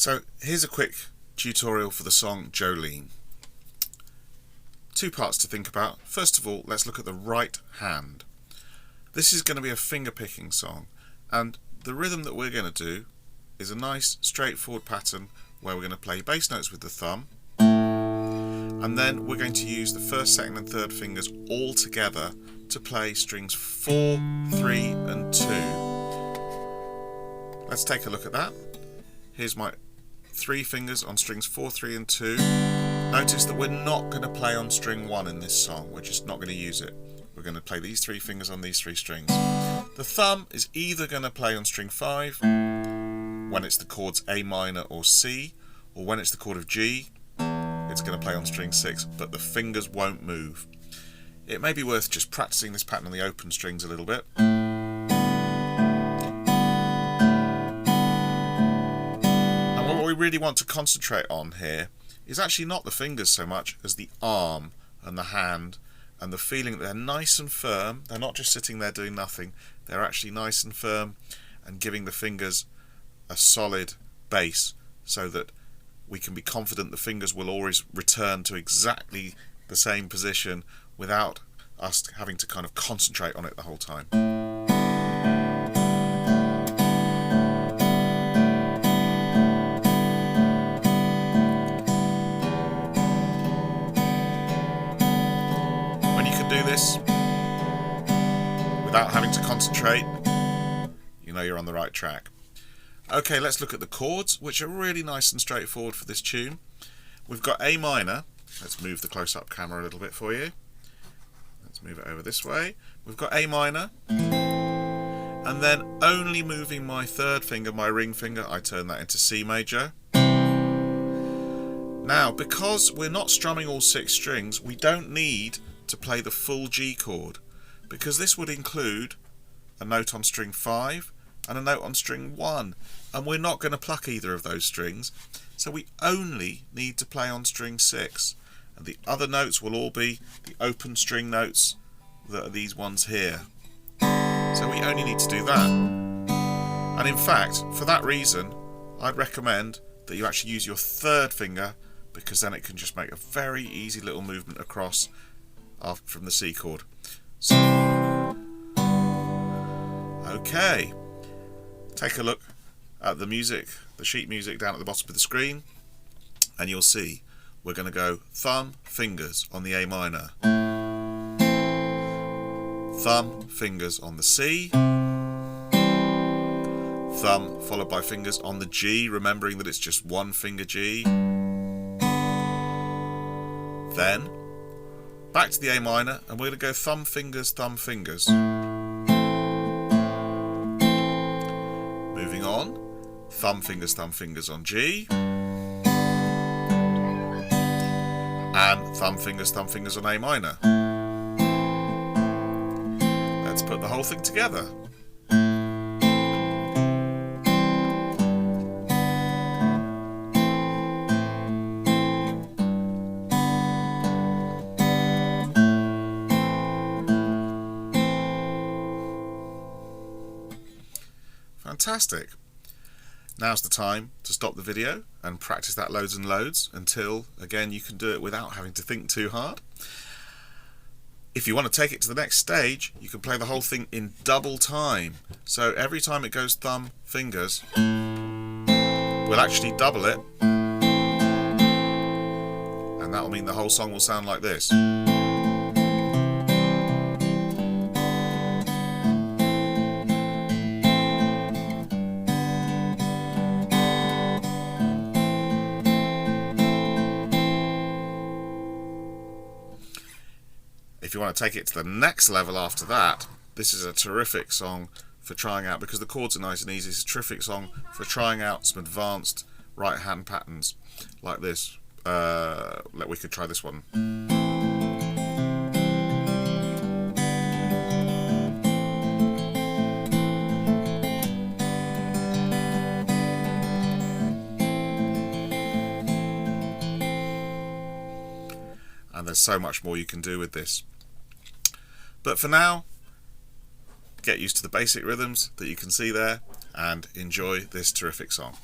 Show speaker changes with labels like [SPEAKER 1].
[SPEAKER 1] So here's a quick tutorial for the song Jolene. Two parts to think about. First of all, let's look at the right hand. This is going to be a finger picking song, and the rhythm that we're going to do is a nice straightforward pattern where we're going to play bass notes with the thumb, and then we're going to use the first, second and third fingers all together to play strings 4, 3 and 2. Let's take a look at that. Here's my 3 fingers on strings 4, 3 and 2. Notice that we're not going to play on string 1 in this song, we're just not going to use it. We're going to play these 3 fingers on these 3 strings. The thumb is either going to play on string 5 when it's the chords A minor or C, or when it's the chord of G, it's going to play on string 6, but the fingers won't move. It may be worth just practicing this pattern on the open strings a little bit. And what we really want to concentrate on here is actually not the fingers so much as the arm and the hand, and the feeling that they're nice and firm. They're not just sitting there doing nothing, they're actually nice and firm and giving the fingers a solid base so that we can be confident the fingers will always return to exactly the same position without us having to kind of concentrate on it the whole time. When you can do this without having to concentrate, you know you're on the right track. Okay, let's look at the chords, which are really nice and straightforward for this tune. We've got A minor. Let's move the close-up camera a little bit for you. Let's move it over this way. We've got A minor, and then only moving my third finger, my ring finger, I turn that into C major. Now, because we're not strumming all 6 strings, we don't need to play the full G chord, because this would include a note on string 5 and a note on string 1, and we're not going to pluck either of those strings, so we only need to play on string 6, and the other notes will all be the open string notes that are these ones here. So we only need to do that. And in fact, for that reason, I'd recommend that you actually use your third finger, because then it can just make a very easy little movement across from the C chord. So, okay. Take a look at the music, the sheet music down at the bottom of the screen, and you'll see we're going to go thumb, fingers on the A minor, thumb, fingers on the C, thumb followed by fingers on the G, remembering that it's just one finger G, then back to the A minor, and we're going to go thumb, fingers, thumb, fingers. Moving on, thumb, fingers on G, and thumb, fingers on A minor. Let's put the whole thing together. Fantastic. Now's the time to stop the video and practice that loads and loads until, again, you can do it without having to think too hard. If you want to take it to the next stage, you can play the whole thing in double time. So every time it goes thumb, fingers, we'll actually double it, and that will mean the whole song will sound like this. If you want to take it to the next level after that, this is a terrific song for trying out, because the chords are nice and easy. It's a terrific song for trying out some advanced right hand patterns like this. We could try this one. And there's so much more you can do with this. But for now, get used to the basic rhythms that you can see there and enjoy this terrific song.